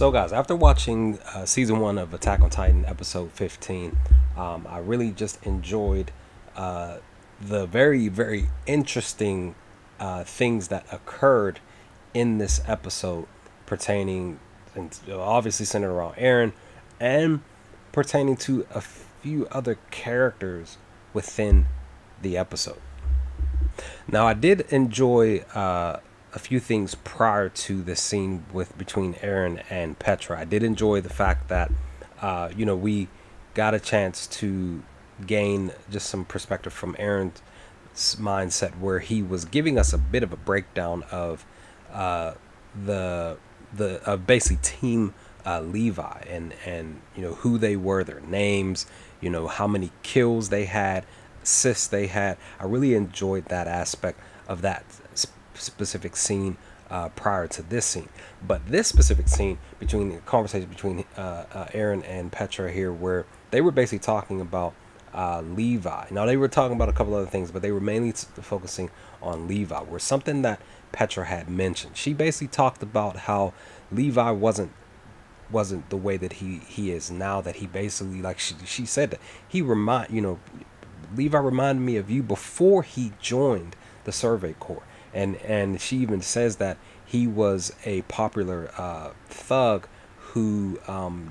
So guys, after watching season 1 of Attack on Titan episode 15, I really just enjoyed the very interesting things that occurred in this episode pertaining, and obviously centered around Eren, and pertaining to a few other characters within the episode. Now, I did enjoy a few things prior to the scene between Eren and Petra. I did enjoy the fact that we got a chance to gain just some perspective from Eren's mindset, where he was giving us a bit of a breakdown of the basically Team Levi, and who they were, their names, how many kills they had, assists they had. I really enjoyed that aspect of that specific scene prior to this scene. But this specific scene, between the conversation between Eren and Petra here, where they were basically talking about Levi. Now, they were talking about a couple other things, but they were mainly focusing on Levi, where something that Petra had mentioned. She basically talked about how Levi wasn't the way that he is now, that he basically, like she said, that Levi reminded me of you before he joined the Survey Corps. And she even says that he was a popular thug who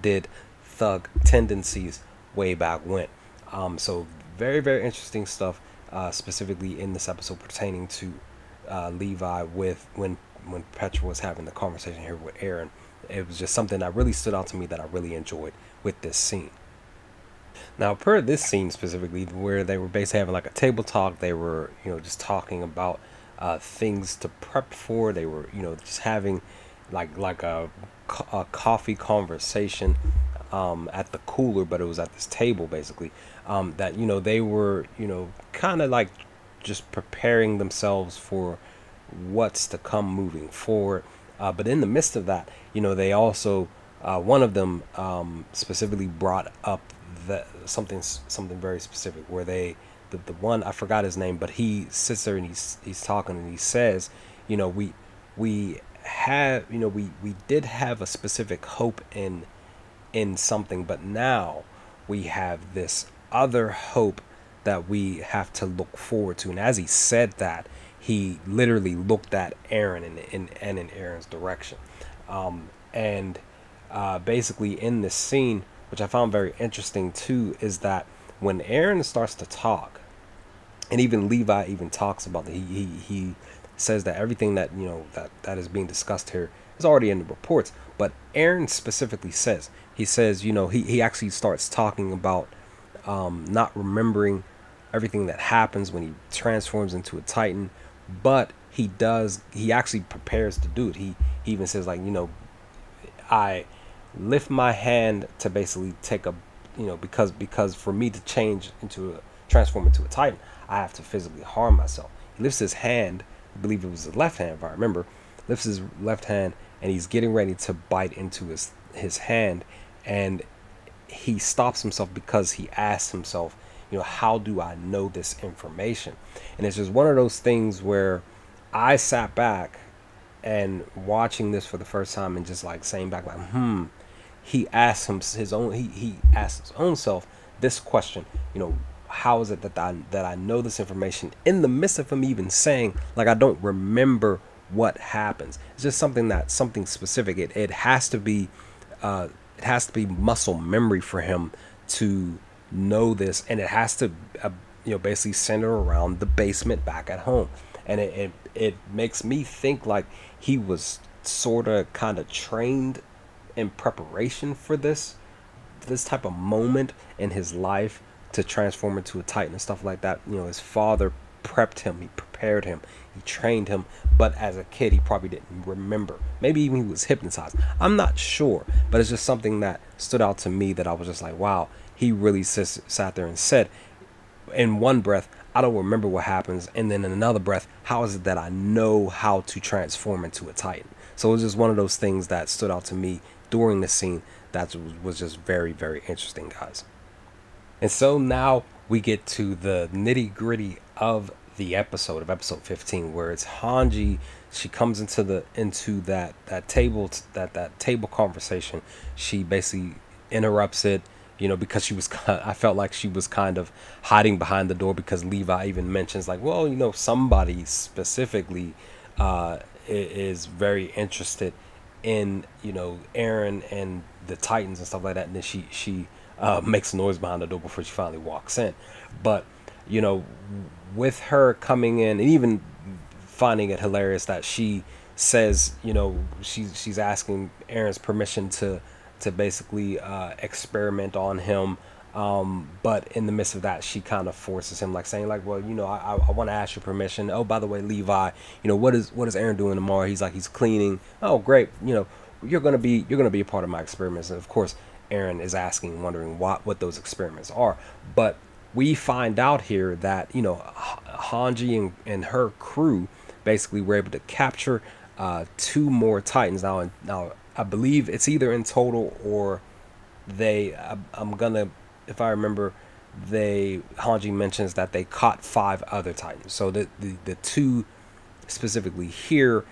did thug tendencies way back when. So very interesting stuff, specifically in this episode pertaining to Levi, with when Petra was having the conversation here with Eren. It was just something that really stood out to me, that I really enjoyed with this scene. Now, per this scene specifically, where they were basically having like a table talk, they were just talking about things to prep for. They were just having like a coffee conversation at the cooler, but it was at this table basically, that they were kind of like just preparing themselves for what's to come moving forward. But in the midst of that, they also one of them specifically brought up something very specific, where the one, I forgot his name, but he sits there and he's talking, and he says, we did have a specific hope in something, but now we have this other hope that we have to look forward to. And as he said that, he literally looked at Eren and in Eren's direction, and basically in this scene, which I found very interesting too, is that when Eren starts to talk, and even Levi even talks about that, he says that everything that that is being discussed here is already in the reports. But Eren specifically says, he actually starts talking about not remembering everything that happens when he transforms into a Titan, but he actually prepares to do it. He even says, like, I lift my hand to basically take a, because for me to transform into a Titan, I have to physically harm myself. He lifts his hand, I believe it was his left hand if I remember, lifts his left hand, and he's getting ready to bite into his hand, and he stops himself because he asks himself, how do I know this information? And it's just one of those things where I sat back and watching this for the first time, and just like saying back, like, he asked his own self this question, how is it that I know this information in the midst of him even saying, like, I don't remember what happens. It's just something specific. It has to be muscle memory for him to know this, and it has to basically center around the basement back at home. And it makes me think like he was sort of kind of trained in preparation for this type of moment in his life, to transform into a Titan and stuff like that. His father prepped him, he prepared him, he trained him, but as a kid he probably didn't remember. Maybe even he was hypnotized, I'm not sure, but it's just something that stood out to me, that I was just like, wow, he really sat there and said in one breath, I don't remember what happens, and then in another breath, how is it that I know how to transform into a Titan? So it was just one of those things that stood out to me during the scene that was just very interesting, guys. And so now we get to the nitty gritty of the episode of episode 15, where it's Hanji. She comes into that table conversation. She basically interrupts it, because I felt like she was kind of hiding behind the door, because Levi even mentions like, well, somebody specifically is very interested in Eren and the Titans and stuff like that, and then she makes a noise behind the door before she finally walks in. But with her coming in, and even finding it hilarious that she says, she's asking Eren's permission to basically experiment on him, but in the midst of that, she kind of forces him, like saying like, well, I want to ask your permission. Oh, by the way, Levi, what is Eren doing tomorrow? He's like, he's cleaning. Oh, great. You're gonna be a part of my experiments. And of course, Eren is wondering what those experiments are. But we find out here that Hanji and her crew basically were able to capture 2 more Titans. Now I believe it's either in total, or if I remember, Hanji mentions that they caught 5 other Titans. So the 2 specifically here,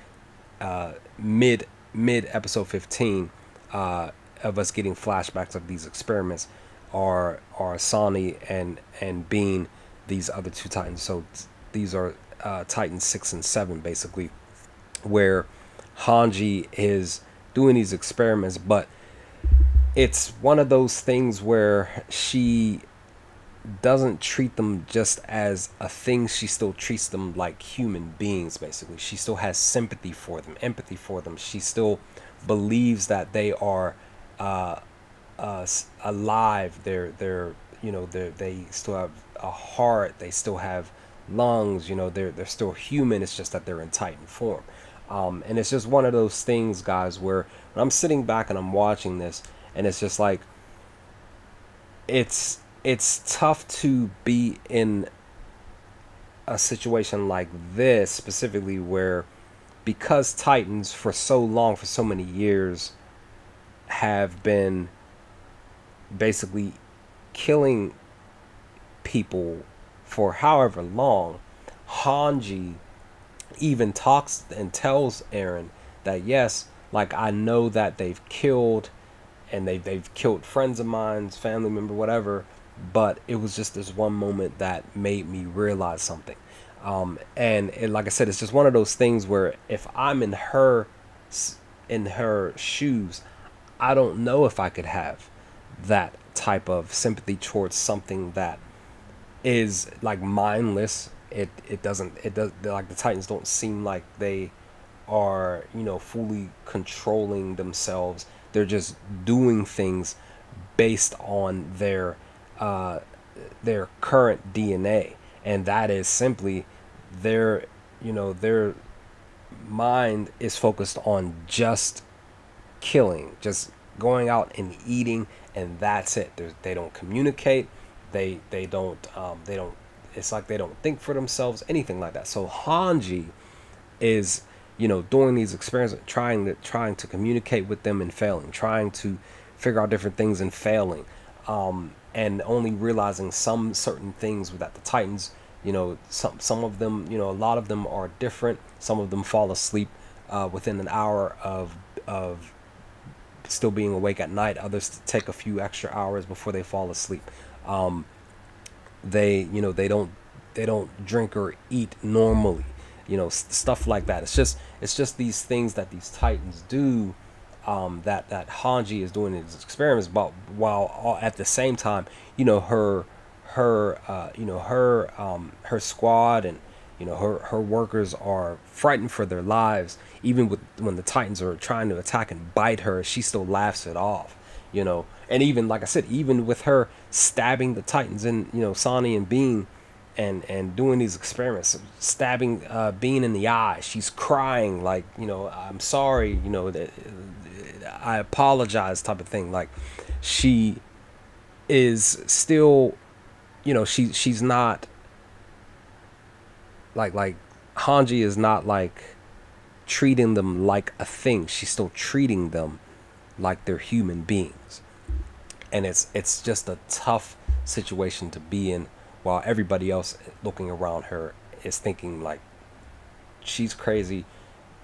mid episode 15, of us getting flashbacks of these experiments, are Sonny and Bean, these other 2 Titans. So these are Titans 6 and 7, basically, where Hanji is doing these experiments, but it's one of those things where she doesn't treat them just as a thing. She still treats them like human beings, basically. She still has sympathy for them, empathy for them. She still believes that they are alive. They still have a heart. They still have lungs. They're still human. It's just that they're in Titan form. And it's just one of those things, guys, where when I'm sitting back and I'm watching this, and it's just like, it's tough to be in a situation like this specifically, where because Titans for so long, for so many years, have been basically killing people for however long, Hanji even talks and tells Eren that, yes, like, I know that they've killed, and they've killed friends of mine, family member, whatever, but it was just this one moment that made me realize something. And like I said, it's just one of those things where if I'm in her shoes, I don't know if I could have that type of sympathy towards something that is like mindless. It does, like, the Titans don't seem like they are, fully controlling themselves. They're just doing things based on their current DNA, and that is simply their mind is focused on just killing, just going out and eating, and that's it. They don't communicate. They don't. It's like they don't think for themselves, anything like that. So Hanji is, doing these experiments, trying to communicate with them and failing, trying to figure out different things and failing, and only realizing some certain things that the Titans, some of them, a lot of them are different. Some of them fall asleep within an hour of still being awake at night. Others take a few extra hours before they fall asleep. They don't drink or eat normally, stuff like that. It's just these things that these Titans do, that Hanji is doing his experiments, but while at the same time, her squad and her workers are frightened for their lives. Even when the Titans are trying to attack and bite her, she still laughs it off. And even, like I said, even with her stabbing the Titans and Sonny and Bean, and doing these experiments, stabbing Bean in the eye, she's crying like, I'm sorry, I apologize, type of thing. Like, she is still, she's not like Hanji is not like treating them like a thing. She's still treating them like they're human beings, and it's just a tough situation to be in, while everybody else looking around her is thinking like, she's crazy.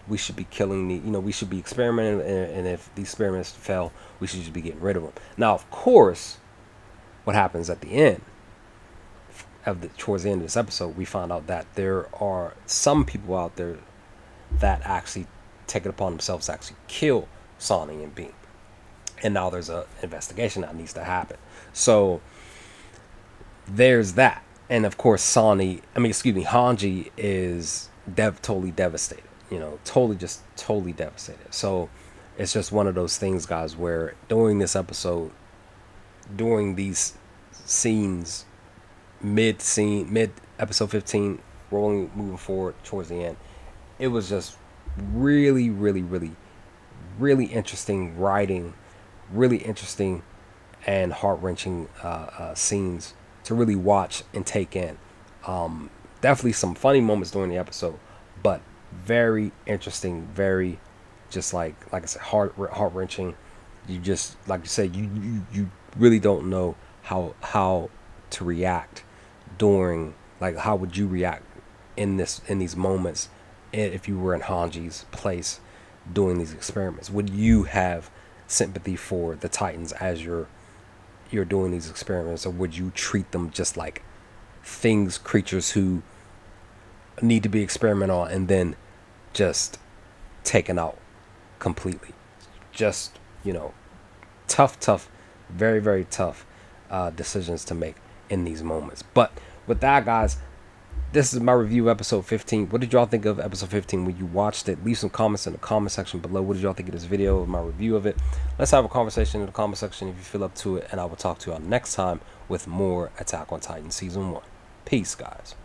We should be killing the, we should be experimenting, and if these experiments fail, we should just be getting rid of them. Now, of course, what happens at the end towards the end of this episode, we find out that there are some people out there that actually take it upon themselves to actually kill Sonny and Beam, and now there's a investigation that needs to happen. So there's that, and of course, Hanji is totally devastated. Totally devastated. So it's just one of those things, guys, where during this episode, during these scenes, mid episode 15, moving forward towards the end, it was just really, really, really, really interesting writing, really interesting and heart-wrenching scenes to really watch and take in. Definitely some funny moments during the episode, but very interesting, very just like I said, heart-wrenching. You just, like you said, you really don't know how to react during, like, how would you react in these moments if you were in Hanji's place doing these experiments? Would you have sympathy for the Titans as you're doing these experiments, or would you treat them just like creatures who need to be experimented on and then just taken out completely? Just, tough, very, very tough decisions to make in these moments. But with that, guys, this is my review of episode 15. What did y'all think of episode 15 when you watched it? Leave some comments in the comment section below. What did y'all think of this video, of my review of it? Let's have a conversation in the comment section if you feel up to it, and I will talk to y'all next time with more Attack on Titan Season 1. Peace, guys.